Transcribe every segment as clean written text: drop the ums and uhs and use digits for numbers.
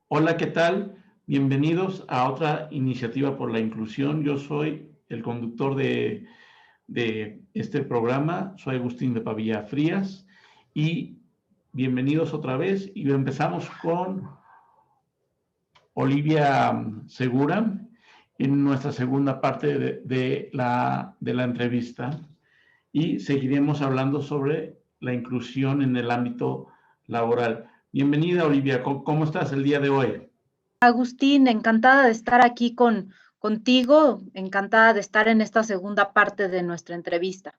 Hola, ¿qué tal? Bienvenidos a otra iniciativa por la inclusión. Yo soy el conductor de este programa, soy Agustín de Pavía Frías y bienvenidos otra vez y empezamos con Olivia Segura en nuestra segunda parte de la entrevista y seguiremos hablando sobre la inclusión en el ámbito laboral. Bienvenida, Olivia, ¿cómo estás el día de hoy? Agustín, encantada de estar aquí contigo, encantada de estar en esta segunda parte de nuestra entrevista.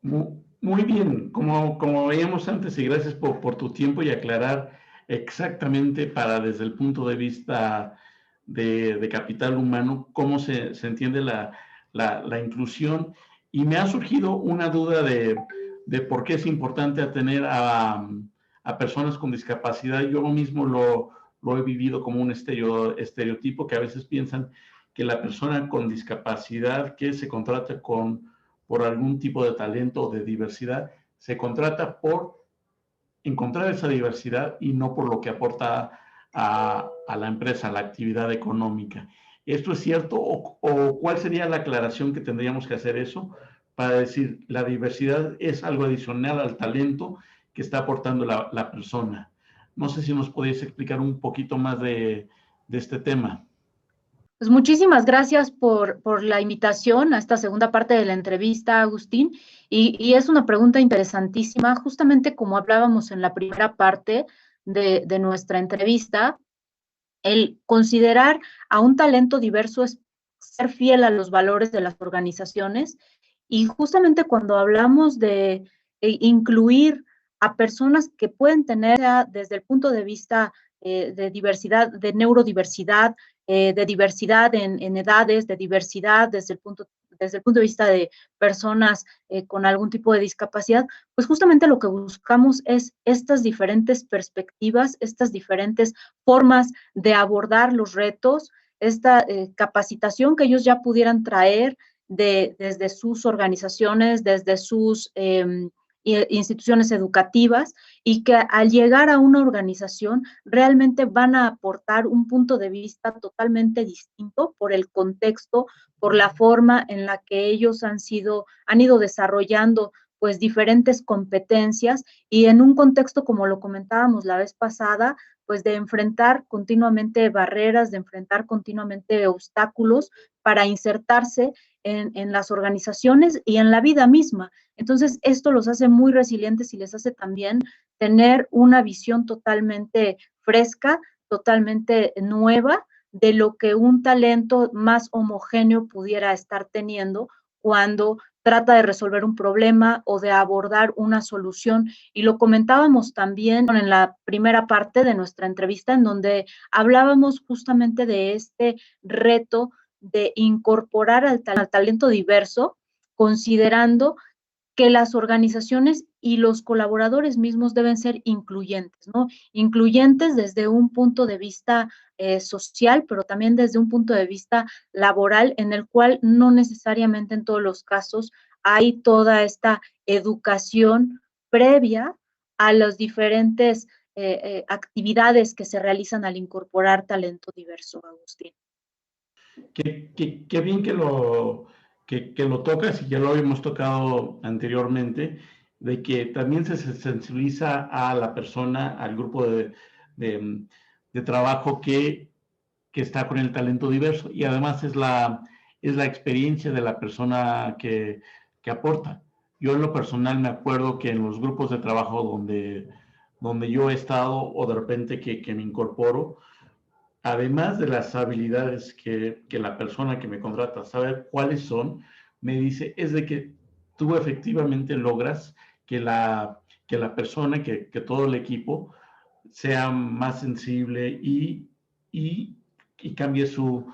Muy bien, como veíamos antes, y gracias por tu tiempo y aclarar exactamente desde el punto de vista de capital humano, cómo se entiende la inclusión. Y me ha surgido una duda de por qué es importante atender a personas con discapacidad. Yo mismo lo he vivido como un estereotipo que a veces piensan que la persona con discapacidad que se contrata por algún tipo de talento o de diversidad, se contrata por encontrar esa diversidad y no por lo que aporta a la empresa, a la actividad económica. ¿Esto es cierto o cuál sería la aclaración que tendríamos que hacer eso para decir la diversidad es algo adicional al talento que está aportando la persona? No sé si nos podéis explicar un poquito más de este tema. Pues muchísimas gracias por la invitación a esta segunda parte de la entrevista, Agustín. Y es una pregunta interesantísima, justamente como hablábamos en la primera parte de nuestra entrevista, el considerar a un talento diverso es ser fiel a los valores de las organizaciones. Y justamente cuando hablamos de incluir a personas que pueden tener desde el punto de vista de diversidad, de neurodiversidad, de diversidad en edades, de diversidad desde el punto de vista de personas con algún tipo de discapacidad, pues justamente lo que buscamos es estas diferentes perspectivas, estas diferentes formas de abordar los retos, esta capacitación que ellos ya pudieran traer desde sus organizaciones, desde sus instituciones educativas, y que al llegar a una organización realmente van a aportar un punto de vista totalmente distinto por el contexto, por la forma en la que ellos han ido desarrollando pues diferentes competencias y en un contexto, como lo comentábamos la vez pasada, pues de enfrentar continuamente barreras, de enfrentar continuamente obstáculos para insertarse en las organizaciones y en la vida misma. Entonces, esto los hace muy resilientes y les hace también tener una visión totalmente fresca, totalmente nueva de lo que un talento más homogéneo pudiera estar teniendo cuando trata de resolver un problema o de abordar una solución. Y lo comentábamos también en la primera parte de nuestra entrevista, en donde hablábamos justamente de este reto de incorporar al talento diverso, considerando que las organizaciones y los colaboradores mismos deben ser incluyentes, ¿no? Incluyentes desde un punto de vista social, pero también desde un punto de vista laboral, en el cual no necesariamente en todos los casos hay toda esta educación previa a las diferentes actividades que se realizan al incorporar talento diverso, Agustín. Qué bien que lo tocas y ya lo habíamos tocado anteriormente, de que también se sensibiliza a la persona, al grupo de, de trabajo que está con el talento diverso y además es la experiencia de la persona que aporta. Yo en lo personal me acuerdo que en los grupos de trabajo donde yo he estado o de repente que me incorporo, además de las habilidades que la persona que me contrata sabe cuáles son, me dice, es de que tú efectivamente logras que la persona, que todo el equipo sea más sensible y cambie su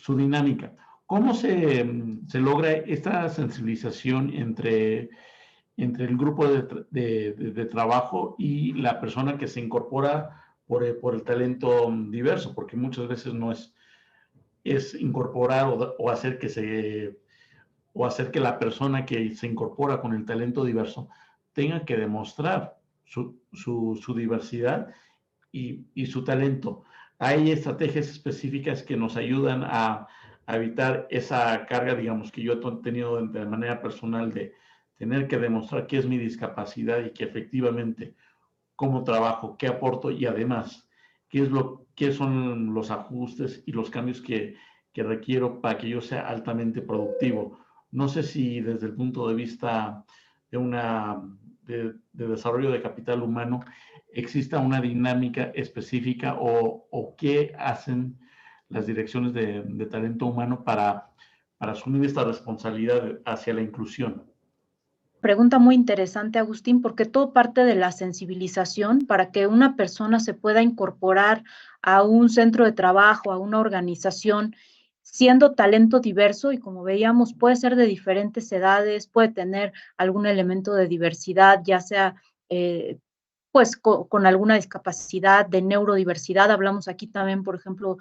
dinámica. ¿Cómo se logra esta sensibilización entre el grupo de trabajo y la persona que se incorpora por el talento diverso? Porque muchas veces no es incorporar o hacer que la persona que se incorpora con el talento diverso tenga que demostrar su diversidad y su talento. Hay estrategias específicas que nos ayudan a evitar esa carga, digamos, que yo he tenido de manera personal de tener que demostrar qué es mi discapacidad y que efectivamente cómo trabajo, qué aporto y además qué son los ajustes y los cambios que requiero para que yo sea altamente productivo. No sé si desde el punto de vista de de desarrollo de capital humano exista una dinámica específica o qué hacen las direcciones de talento humano para asumir esta responsabilidad hacia la inclusión. Pregunta muy interesante, Agustín, porque todo parte de la sensibilización para que una persona se pueda incorporar a un centro de trabajo, a una organización, siendo talento diverso y como veíamos, puede ser de diferentes edades, puede tener algún elemento de diversidad, ya sea pues con alguna discapacidad de neurodiversidad. Hablamos aquí también, por ejemplo,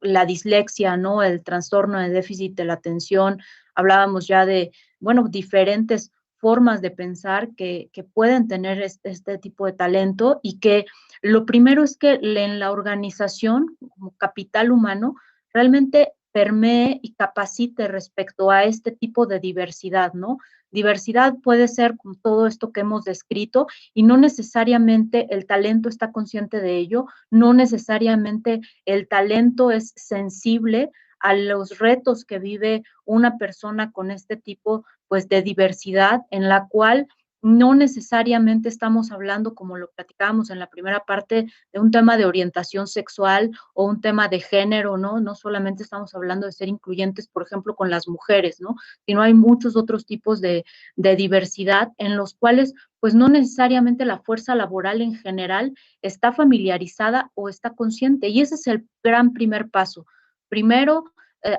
la dislexia, ¿no? El trastorno de déficit de la atención. Hablábamos ya de, bueno, diferentes formas de pensar que pueden tener este tipo de talento y que lo primero es que en la organización, como capital humano, realmente permee y capacite respecto a este tipo de diversidad, ¿no? Diversidad puede ser con todo esto que hemos descrito y no necesariamente el talento está consciente de ello, no necesariamente el talento es sensible a los retos que vive una persona con este tipo pues de diversidad en la cual no necesariamente estamos hablando, como lo platicábamos en la primera parte, de un tema de orientación sexual o un tema de género, ¿no? No solamente estamos hablando de ser incluyentes, por ejemplo, con las mujeres, ¿no? Sino hay muchos otros tipos de diversidad en los cuales pues no necesariamente la fuerza laboral en general está familiarizada o está consciente. Y ese es el gran primer paso. Primero,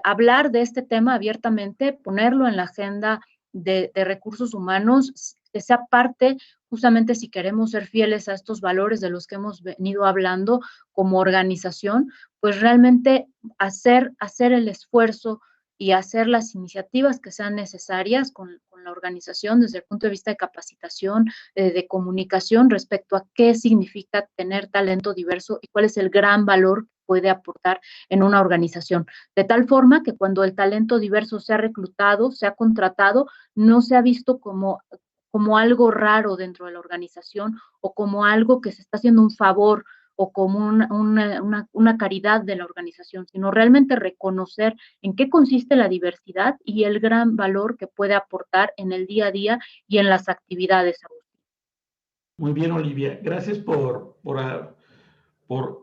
hablar de este tema abiertamente, ponerlo en la agenda de recursos humanos, que sea parte, justamente si queremos ser fieles a estos valores de los que hemos venido hablando como organización, pues realmente hacer el esfuerzo y hacer las iniciativas que sean necesarias con la organización desde el punto de vista de capacitación, de comunicación respecto a qué significa tener talento diverso y cuál es el gran valor que puede aportar en una organización. De tal forma que cuando el talento diverso sea reclutado, sea contratado, no sea visto como algo raro dentro de la organización o como algo que se está haciendo un favor o como una caridad de la organización, sino realmente reconocer en qué consiste la diversidad y el gran valor que puede aportar en el día a día y en las actividades. Muy bien, Olivia. Gracias por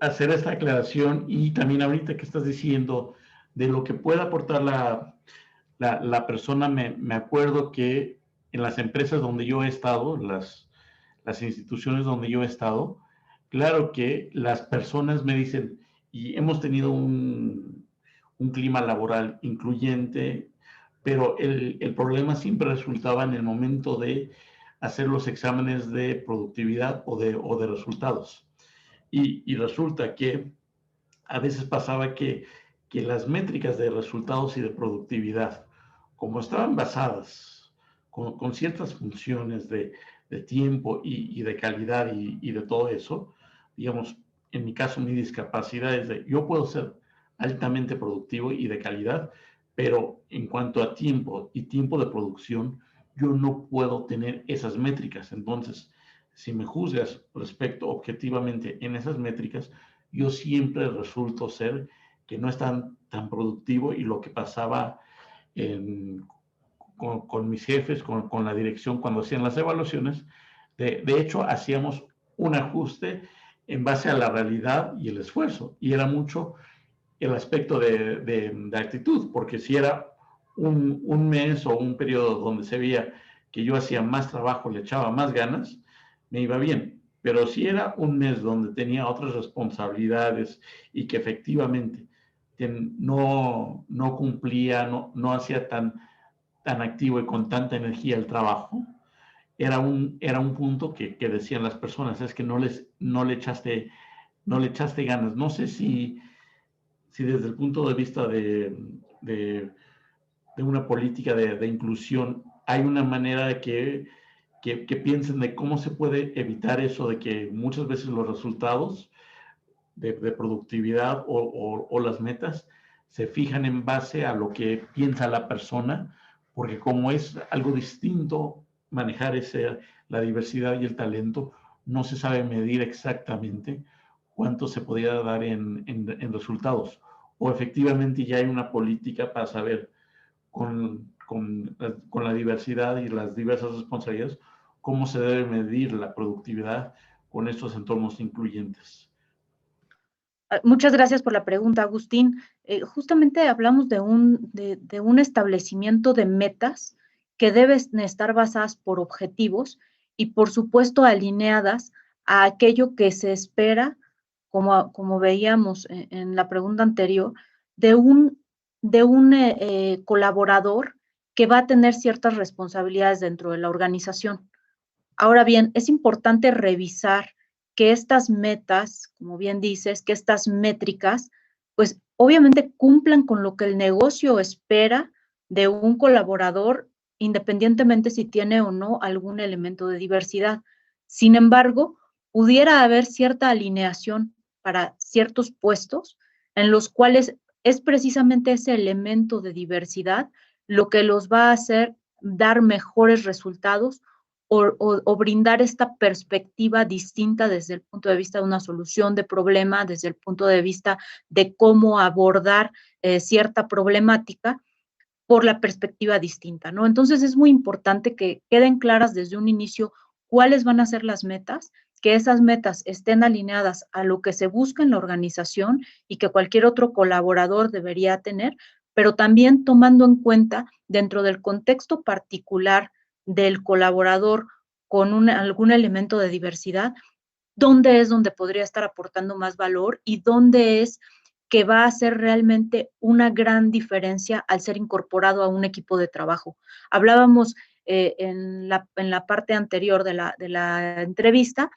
hacer esta aclaración y también ahorita que estás diciendo de lo que puede aportar la persona, me acuerdo que en las empresas donde yo he estado, las instituciones donde yo he estado, claro que las personas me dicen, y hemos tenido un clima laboral incluyente, pero el problema siempre resultaba en el momento de hacer los exámenes de productividad o de resultados. Y resulta que a veces pasaba que las métricas de resultados y de productividad, como estaban basadas con ciertas funciones de tiempo y de calidad y de todo eso, digamos, en mi caso mi discapacidad es de, yo puedo ser altamente productivo y de calidad, pero en cuanto a tiempo y tiempo de producción, yo no puedo tener esas métricas. Entonces, si me juzgas respecto objetivamente en esas métricas, yo siempre resulto ser que no es tan productivo y lo que pasaba con mis jefes, con la dirección cuando hacían las evaluaciones, de hecho hacíamos un ajuste en base a la realidad y el esfuerzo y era mucho el aspecto de actitud, porque si era un mes o un periodo donde se veía que yo hacía más trabajo, le echaba más ganas, me iba bien. Pero si era un mes donde tenía otras responsabilidades y que efectivamente no cumplía, no hacía tan activo y con tanta energía el trabajo, era un punto que decían las personas, es que no le echaste ganas. No sé si desde el punto de vista de una política de inclusión hay una manera de que que piensen de cómo se puede evitar eso de que muchas veces los resultados de productividad o las metas se fijan en base a lo que piensa la persona, porque como es algo distinto manejar la diversidad y el talento, no se sabe medir exactamente cuánto se podría dar en resultados. O efectivamente ya hay una política para saber con la diversidad y las diversas responsabilidades cómo se debe medir la productividad con estos entornos incluyentes. Muchas gracias por la pregunta, Agustín. Justamente hablamos de un establecimiento de metas que deben estar basadas por objetivos y, por supuesto, alineadas a aquello que se espera, como veíamos en la pregunta anterior, de un colaborador que va a tener ciertas responsabilidades dentro de la organización. Ahora bien, es importante revisar que estas metas, como bien dices, que estas métricas, pues obviamente cumplan con lo que el negocio espera de un colaborador, independientemente si tiene o no algún elemento de diversidad. Sin embargo, pudiera haber cierta alineación para ciertos puestos en los cuales es precisamente ese elemento de diversidad lo que los va a hacer dar mejores resultados o brindar esta perspectiva distinta desde el punto de vista de una solución de problema, desde el punto de vista de cómo abordar cierta problemática por la perspectiva distinta, ¿no? Entonces es muy importante que queden claras desde un inicio cuáles van a ser las metas, que esas metas estén alineadas a lo que se busca en la organización y que cualquier otro colaborador debería tener, pero también tomando en cuenta dentro del contexto particular del colaborador con algún elemento de diversidad, dónde es donde podría estar aportando más valor y dónde es que va a hacer realmente una gran diferencia al ser incorporado a un equipo de trabajo. Hablábamos en la parte anterior de la entrevista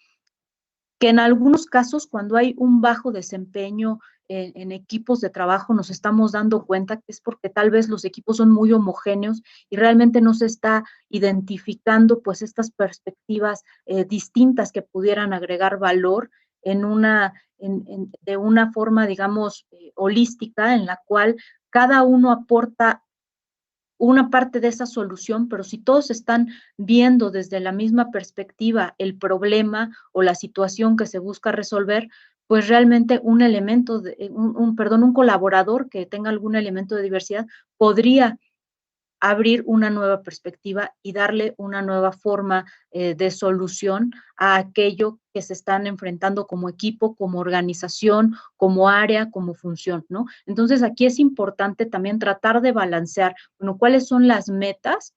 que en algunos casos, cuando hay un bajo desempeño en equipos de trabajo, nos estamos dando cuenta que es porque tal vez los equipos son muy homogéneos y realmente no se está identificando pues estas perspectivas distintas que pudieran agregar valor de una forma, digamos, holística, en la cual cada uno aporta una parte de esa solución, pero si todos están viendo desde la misma perspectiva el problema o la situación que se busca resolver, pues realmente un elemento, un colaborador que tenga algún elemento de diversidad podría abrir una nueva perspectiva y darle una nueva forma de solución a aquello que se están enfrentando como equipo, como organización, como área, como función, ¿no? Entonces, aquí es importante también tratar de balancear, bueno, cuáles son las metas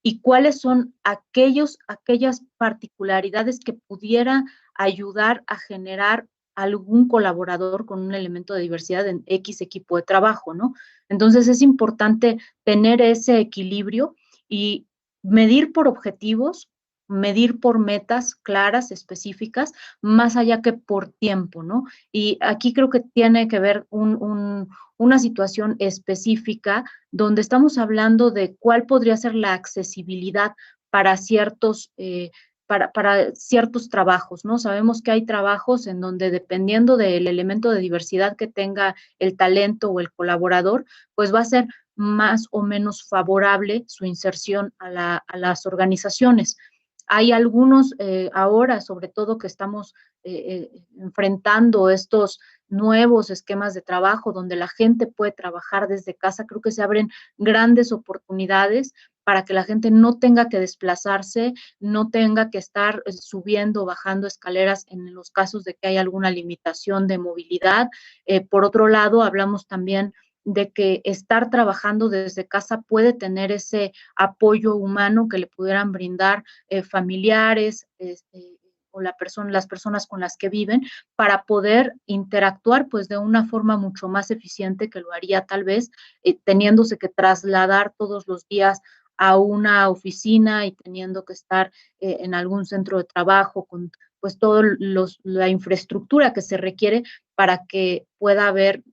y cuáles son aquellas particularidades que pudiera ayudar a generar algún colaborador con un elemento de diversidad en X equipo de trabajo, ¿no? Entonces es importante tener ese equilibrio y medir por objetivos, medir por metas claras, específicas, más allá que por tiempo, ¿no? Y aquí creo que tiene que ver una situación específica donde estamos hablando de cuál podría ser la accesibilidad para para ciertos trabajos, ¿no? Sabemos que hay trabajos en donde dependiendo del elemento de diversidad que tenga el talento o el colaborador, pues va a ser más o menos favorable su inserción a las organizaciones. Hay algunos ahora, sobre todo que estamos enfrentando estos nuevos esquemas de trabajo donde la gente puede trabajar desde casa, creo que se abren grandes oportunidades para que la gente no tenga que desplazarse, no tenga que estar subiendo o bajando escaleras en los casos de que hay alguna limitación de movilidad. Por otro lado, hablamos también de que estar trabajando desde casa puede tener ese apoyo humano que le pudieran brindar familiares, o las personas con las que viven, para poder interactuar pues de una forma mucho más eficiente que lo haría tal vez teniéndose que trasladar todos los días a una oficina y teniendo que estar en algún centro de trabajo con pues toda la infraestructura que se requiere para que pueda haber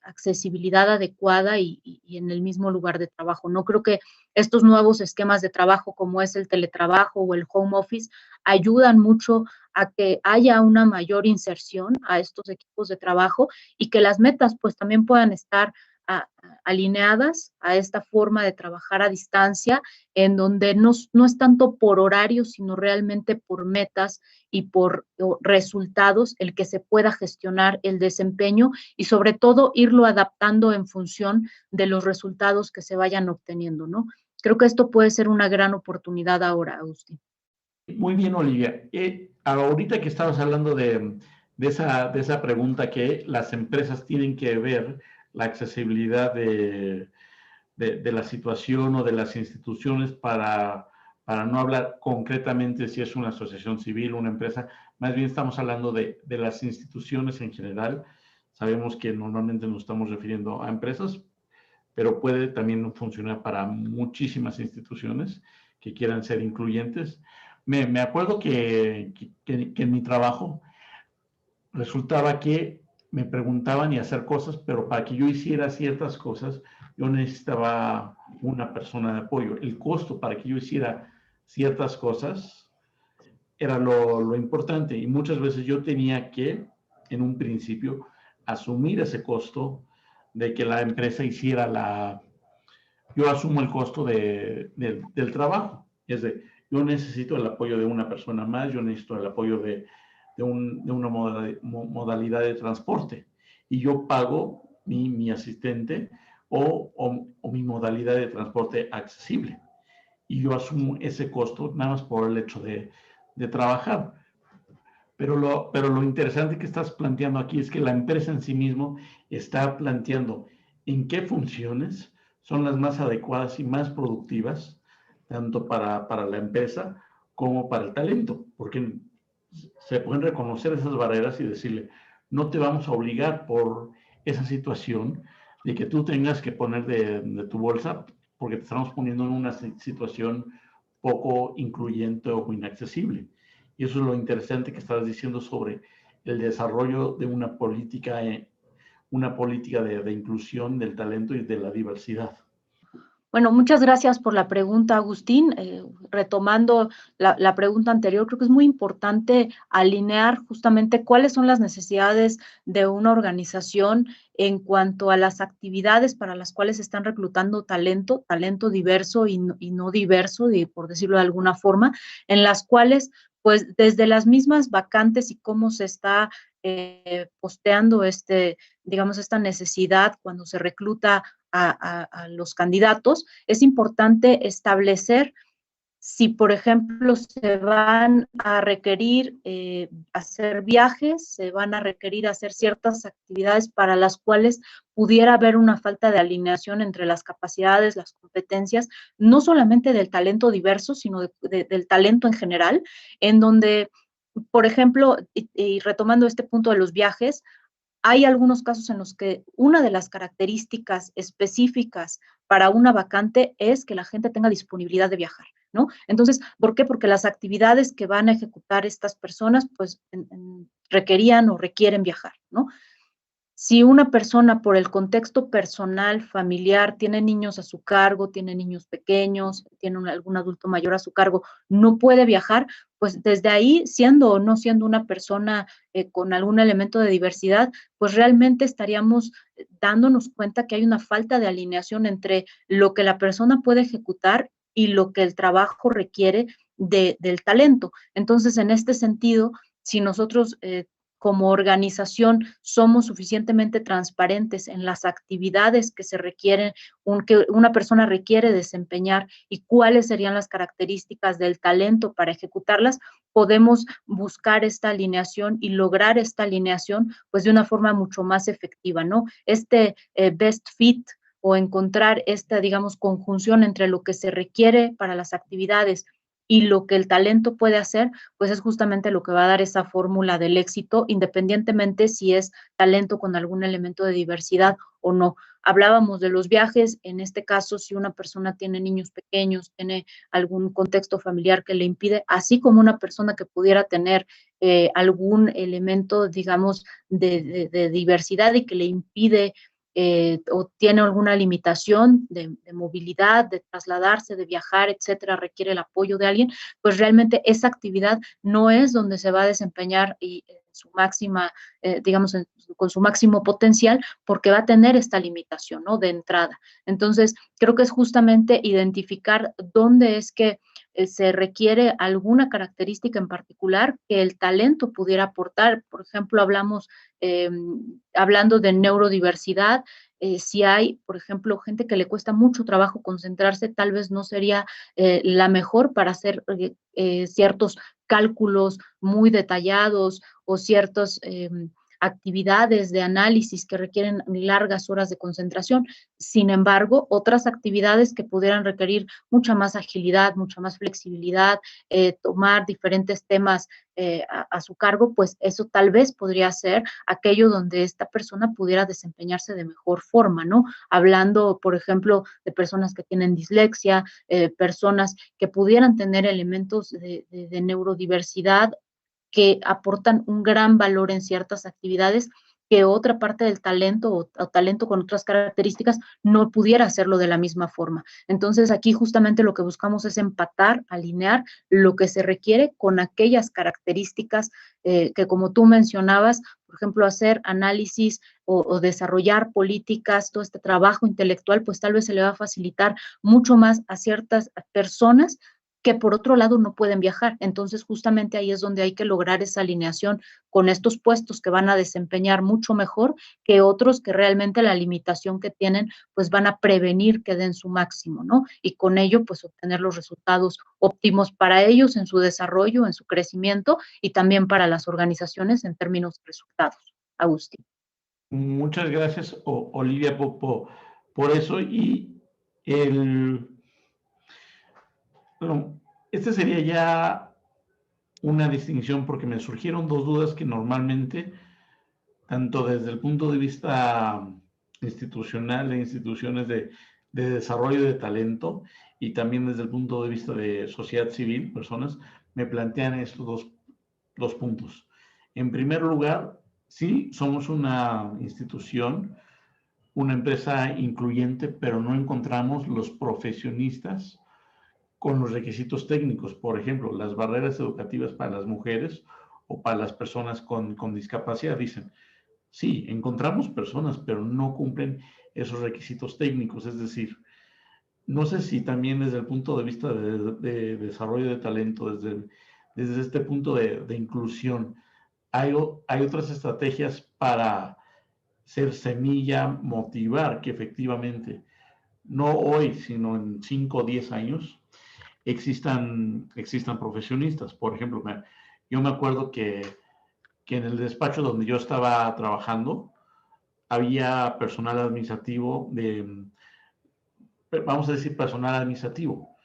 accesibilidad adecuada y en el mismo lugar de trabajo. No creo que estos nuevos esquemas de trabajo como es el teletrabajo o el home office ayudan mucho a que haya una mayor inserción a estos equipos de trabajo y que las metas pues también puedan estar alineadas a esta forma de trabajar a distancia, en donde no es tanto por horarios, sino realmente por metas y por resultados el que se pueda gestionar el desempeño y sobre todo irlo adaptando en función de los resultados que se vayan obteniendo, ¿no? Creo que esto puede ser una gran oportunidad ahora, Agustín. Muy bien, Olivia. Ahorita que estabas hablando de esa pregunta que las empresas tienen que ver la accesibilidad de la situación o de las instituciones para no hablar concretamente si es una asociación civil o una empresa, más bien estamos hablando de las instituciones en general. Sabemos que normalmente nos estamos refiriendo a empresas, pero puede también funcionar para muchísimas instituciones que quieran ser incluyentes. Me acuerdo que en mi trabajo resultaba que me preguntaban y hacer cosas, pero para que yo hiciera ciertas cosas, yo necesitaba una persona de apoyo. El costo para que yo hiciera ciertas cosas era lo importante y muchas veces yo tenía que, en un principio, asumir ese costo de que la empresa hiciera yo asumo el costo del trabajo. Es de, yo necesito el apoyo de una persona más, yo necesito el apoyo de una modalidad de transporte. Y yo pago mi asistente o mi modalidad de transporte accesible. Y yo asumo ese costo nada más por el hecho de trabajar. Pero lo interesante que estás planteando aquí es que la empresa en sí mismo está planteando en qué funciones son las más adecuadas y más productivas, tanto para la empresa como para el talento, porque se pueden reconocer esas barreras y decirle, no te vamos a obligar por esa situación de que tú tengas que poner de tu bolsa, porque te estamos poniendo en una situación poco incluyente o inaccesible. Y eso es lo interesante que estabas diciendo sobre el desarrollo de una política de inclusión del talento y de la diversidad. Bueno, muchas gracias por la pregunta, Agustín. Retomando la pregunta anterior, creo que es muy importante alinear justamente cuáles son las necesidades de una organización en cuanto a las actividades para las cuales están reclutando talento diverso y no diverso, por decirlo de alguna forma, en las cuales, pues, desde las mismas vacantes y cómo se está posteando digamos, esta necesidad cuando se recluta a los candidatos, es importante establecer si, por ejemplo, se van a requerir hacer viajes, se van a requerir hacer ciertas actividades para las cuales pudiera haber una falta de alineación entre las capacidades, las competencias, no solamente del talento diverso, sino del talento en general, en donde, por ejemplo, y retomando este punto de los viajes, hay algunos casos en los que una de las características específicas para una vacante es que la gente tenga disponibilidad de viajar, ¿no? Entonces, ¿por qué? Porque las actividades que van a ejecutar estas personas, pues, requerían o requieren viajar, ¿no? Si una persona por el contexto personal, familiar, tiene niños a su cargo, tiene niños pequeños, tiene algún adulto mayor a su cargo, no puede viajar, pues desde ahí, siendo o no siendo una persona con algún elemento de diversidad, pues realmente estaríamos dándonos cuenta que hay una falta de alineación entre lo que la persona puede ejecutar y lo que el trabajo requiere del talento. Entonces, en este sentido, si nosotros como organización somos suficientemente transparentes en las actividades que se requieren, que una persona requiere desempeñar y cuáles serían las características del talento para ejecutarlas, podemos buscar esta alineación y lograr esta alineación pues de una forma mucho más efectiva, ¿no? Best fit o encontrar esta, digamos, conjunción entre lo que se requiere para las actividades y lo que el talento puede hacer, pues es justamente lo que va a dar esa fórmula del éxito, independientemente si es talento con algún elemento de diversidad o no. Hablábamos de los viajes, en este caso, si una persona tiene niños pequeños, tiene algún contexto familiar que le impide, así como una persona que pudiera tener algún elemento, digamos, de diversidad y que le impide o tiene alguna limitación de movilidad, de trasladarse, de viajar, etcétera, requiere el apoyo de alguien, pues realmente esa actividad no es donde se va a desempeñar y su máxima, digamos, con su máximo potencial, porque va a tener esta limitación, ¿no? De entrada. Entonces, creo que es justamente identificar dónde es que se requiere alguna característica en particular que el talento pudiera aportar. Por ejemplo, hablando de neurodiversidad, si hay, por ejemplo, gente que le cuesta mucho trabajo concentrarse, tal vez no sería la mejor para hacer ciertos cálculos muy detallados o ciertos actividades de análisis que requieren largas horas de concentración. Sin embargo, otras actividades que pudieran requerir mucha más agilidad, mucha más flexibilidad, tomar diferentes temas a su cargo, pues eso tal vez podría ser aquello donde esta persona pudiera desempeñarse de mejor forma, ¿no? Hablando, por ejemplo, de personas que tienen dislexia, personas que pudieran tener elementos de neurodiversidad que aportan un gran valor en ciertas actividades que otra parte del talento o talento con otras características no pudiera hacerlo de la misma forma. Entonces, aquí justamente lo que buscamos es empatar, alinear lo que se requiere con aquellas características que, como tú mencionabas, por ejemplo, hacer análisis o desarrollar políticas, todo este trabajo intelectual, pues tal vez se le va a facilitar mucho más a ciertas personas que por otro lado no pueden viajar. Entonces, justamente ahí es donde hay que lograr esa alineación con estos puestos que van a desempeñar mucho mejor que otros que realmente la limitación que tienen, pues van a prevenir que den su máximo, ¿no? Y con ello, pues obtener los resultados óptimos para ellos en su desarrollo, en su crecimiento y también para las organizaciones en términos de resultados. Agustín. Muchas gracias, Olivia, por eso. Y bueno, este sería ya una distinción porque me surgieron dos dudas que normalmente, tanto desde el punto de vista institucional de instituciones de desarrollo de talento y también desde el punto de vista de sociedad civil, personas, me plantean estos dos puntos. En primer lugar, sí, somos una institución, una empresa incluyente, pero no encontramos los profesionistas con los requisitos técnicos, por ejemplo, las barreras educativas para las mujeres o para las personas con discapacidad. Dicen, sí, encontramos personas, pero no cumplen esos requisitos técnicos. Es decir, no sé si también desde el punto de vista de desarrollo de talento, desde este punto de inclusión, hay otras estrategias para ser semilla, motivar que efectivamente, no hoy, sino en 5 o 10 años, existan profesionistas. Por ejemplo, yo me acuerdo que en el despacho donde yo estaba trabajando había personal administrativo vamos a decir, personal administrativo.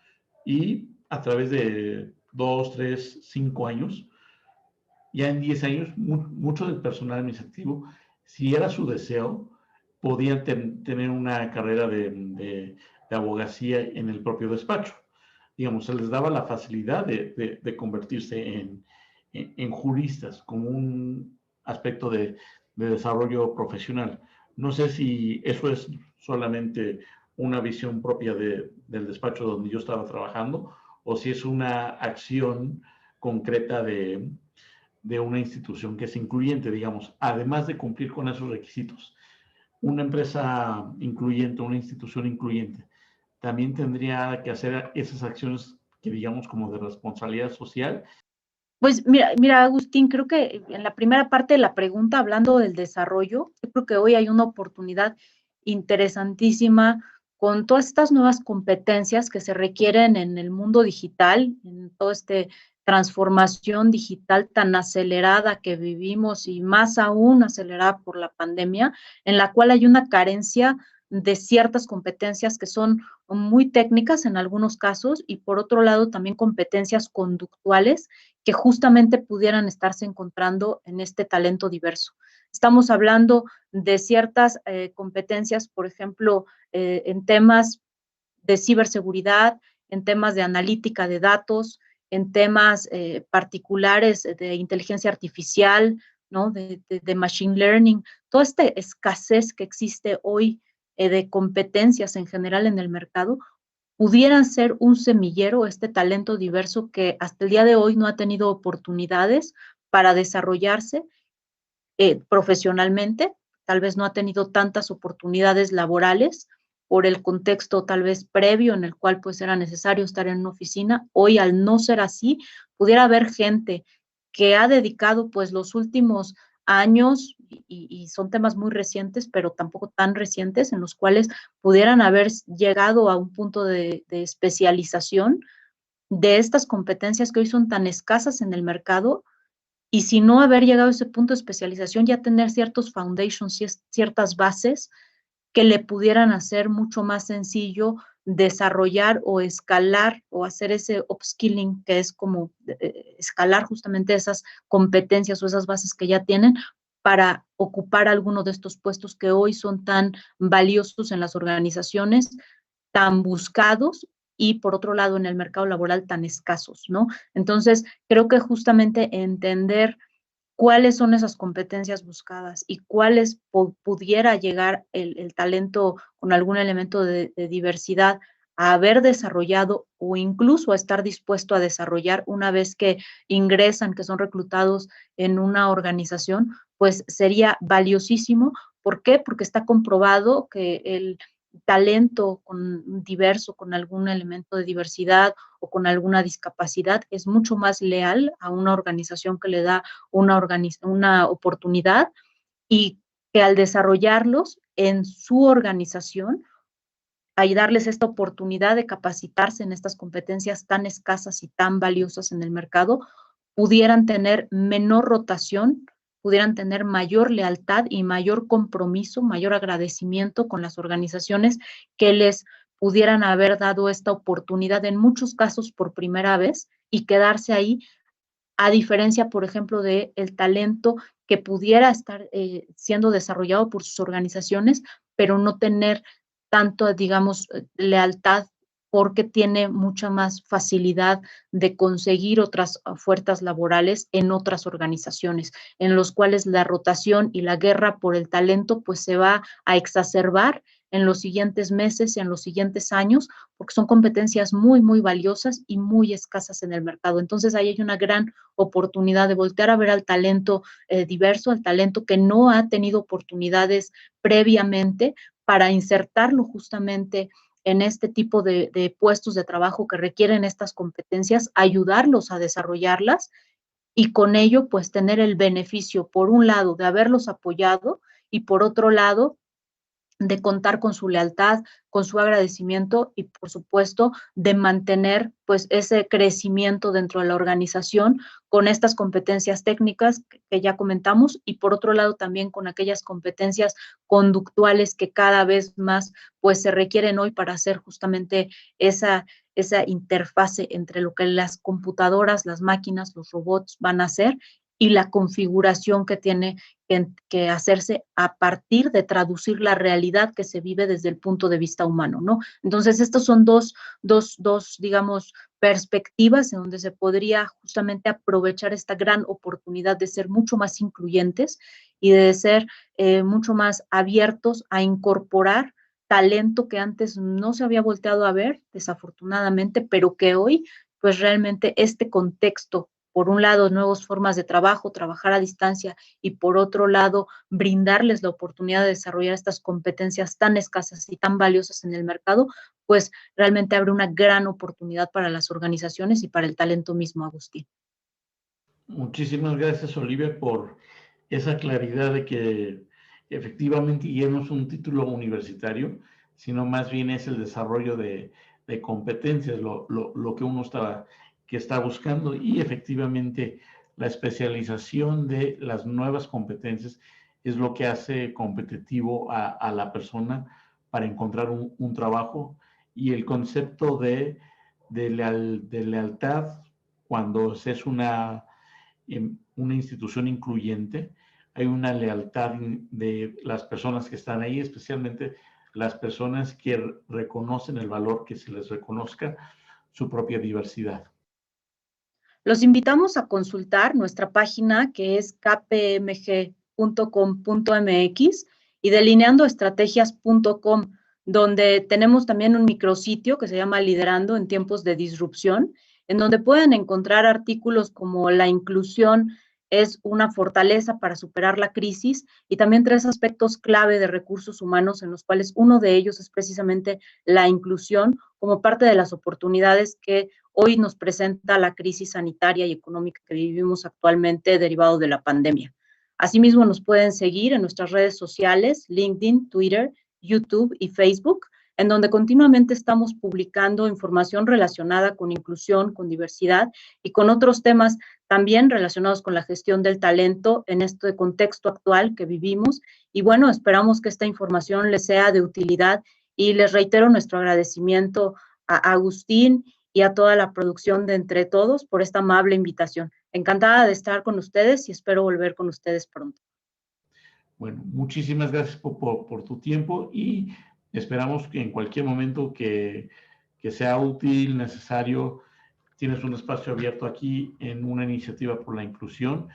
Y a través de 2, 3, 5 años, ya en 10 años, mucho del personal administrativo, si era su deseo, podían tener una carrera de abogacía en el propio despacho. Digamos, se les daba la facilidad de convertirse en juristas como un aspecto de desarrollo profesional. No sé si eso es solamente una visión propia del despacho donde yo estaba trabajando o si es una acción concreta de una institución que es incluyente, digamos, además de cumplir con esos requisitos. Una empresa incluyente, una institución incluyente, también tendría que hacer esas acciones que digamos como de responsabilidad social. Pues mira, Agustín, creo que en la primera parte de la pregunta, hablando del desarrollo, yo creo que hoy hay una oportunidad interesantísima con todas estas nuevas competencias que se requieren en el mundo digital, en toda esta transformación digital tan acelerada que vivimos y más aún acelerada por la pandemia, en la cual hay una carencia de ciertas competencias que son muy técnicas en algunos casos y por otro lado también competencias conductuales que justamente pudieran estarse encontrando en este talento diverso. Estamos hablando de ciertas competencias, por ejemplo, en temas de ciberseguridad, en temas de analítica de datos, en temas particulares de inteligencia artificial, ¿no? de machine learning, toda esta escasez que existe hoy de competencias en general en el mercado, pudieran ser un semillero, este talento diverso que hasta el día de hoy no ha tenido oportunidades para desarrollarse profesionalmente, tal vez no ha tenido tantas oportunidades laborales por el contexto tal vez previo en el cual pues era necesario estar en una oficina. Hoy al no ser así, pudiera haber gente que ha dedicado pues los últimos años y son temas muy recientes, pero tampoco tan recientes, en los cuales pudieran haber llegado a un punto de especialización de estas competencias que hoy son tan escasas en el mercado y si no haber llegado a ese punto de especialización, ya tener ciertos foundations, ciertas bases que le pudieran hacer mucho más sencillo desarrollar o escalar o hacer ese upskilling, que es como escalar justamente esas competencias o esas bases que ya tienen para ocupar alguno de estos puestos que hoy son tan valiosos en las organizaciones, tan buscados y por otro lado en el mercado laboral tan escasos, ¿no? Entonces, creo que justamente entender cuáles son esas competencias buscadas y cuáles pudiera llegar el talento con algún elemento de diversidad a haber desarrollado o incluso a estar dispuesto a desarrollar una vez que ingresan, que son reclutados en una organización, pues sería valiosísimo. ¿Por qué? Porque está comprobado que el talento diverso, con algún elemento de diversidad o con alguna discapacidad, es mucho más leal a una organización que le da una oportunidad y que al desarrollarlos en su organización, hay darles esta oportunidad de capacitarse en estas competencias tan escasas y tan valiosas en el mercado, pudieran tener menor rotación, pudieran tener mayor lealtad y mayor compromiso, mayor agradecimiento con las organizaciones que les pudieran haber dado esta oportunidad en muchos casos por primera vez y quedarse ahí, a diferencia, por ejemplo, del talento que pudiera estar siendo desarrollado por sus organizaciones, pero no tener tanto, digamos, lealtad porque tiene mucha más facilidad de conseguir otras ofertas laborales en otras organizaciones, en los cuales la rotación y la guerra por el talento pues se va a exacerbar en los siguientes meses y en los siguientes años, porque son competencias muy, muy valiosas y muy escasas en el mercado. Entonces, ahí hay una gran oportunidad de voltear a ver al talento diverso, al talento que no ha tenido oportunidades previamente para insertarlo justamente en este tipo de puestos de trabajo que requieren estas competencias, ayudarlos a desarrollarlas y con ello pues tener el beneficio, por un lado, de haberlos apoyado y por otro lado, de contar con su lealtad, con su agradecimiento y, por supuesto, de mantener pues ese crecimiento dentro de la organización con estas competencias técnicas que ya comentamos y, por otro lado, también con aquellas competencias conductuales que cada vez más pues se requieren hoy para hacer justamente esa interfase entre lo que las computadoras, las máquinas, los robots van a hacer y la configuración que tiene que hacerse a partir de traducir la realidad que se vive desde el punto de vista humano, ¿no? Entonces, estos son dos, digamos, perspectivas en donde se podría justamente aprovechar esta gran oportunidad de ser mucho más incluyentes y de ser mucho más abiertos a incorporar talento que antes no se había volteado a ver, desafortunadamente, pero que hoy, pues realmente este contexto, por un lado, nuevas formas de trabajo, trabajar a distancia, y por otro lado, brindarles la oportunidad de desarrollar estas competencias tan escasas y tan valiosas en el mercado, pues realmente abre una gran oportunidad para las organizaciones y para el talento mismo, Agustín. Muchísimas gracias, Olivia, por esa claridad de que efectivamente ya no es un título universitario, sino más bien es el desarrollo de competencias, lo que uno está buscando y efectivamente la especialización de las nuevas competencias es lo que hace competitivo a la persona para encontrar un trabajo, y el concepto de lealtad cuando es una institución incluyente. Hay una lealtad de las personas que están ahí, especialmente las personas que reconocen el valor que se les reconozca su propia diversidad. Los invitamos a consultar nuestra página, que es kpmg.com.mx, y delineandoestrategias.com, donde tenemos también un micrositio que se llama Liderando en tiempos de disrupción, en donde pueden encontrar artículos como la inclusión es una fortaleza para superar la crisis, y también 3 aspectos clave de recursos humanos, en los cuales uno de ellos es precisamente la inclusión como parte de las oportunidades que hoy nos presenta la crisis sanitaria y económica que vivimos actualmente derivado de la pandemia. Asimismo, nos pueden seguir en nuestras redes sociales, LinkedIn, Twitter, YouTube y Facebook, en donde continuamente estamos publicando información relacionada con inclusión, con diversidad y con otros temas también relacionados con la gestión del talento en este contexto actual que vivimos. Y bueno, esperamos que esta información les sea de utilidad, y les reitero nuestro agradecimiento a Agustín y a toda la producción de Entre Todos por esta amable invitación. Encantada de estar con ustedes y espero volver con ustedes pronto. Bueno, muchísimas gracias por tu tiempo, y esperamos que en cualquier momento que sea útil, necesario, tienes un espacio abierto aquí en una iniciativa por la inclusión.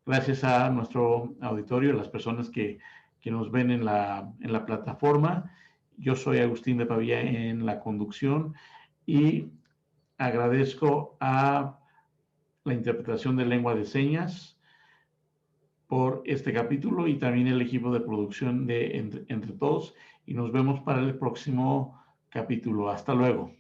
Gracias a nuestro auditorio, a las personas que nos ven en la plataforma. Yo soy Agustín de Pavía en la conducción, y agradezco a la interpretación de lengua de señas por este capítulo, y también el equipo de producción de Entre Todos, y nos vemos para el próximo capítulo. Hasta luego.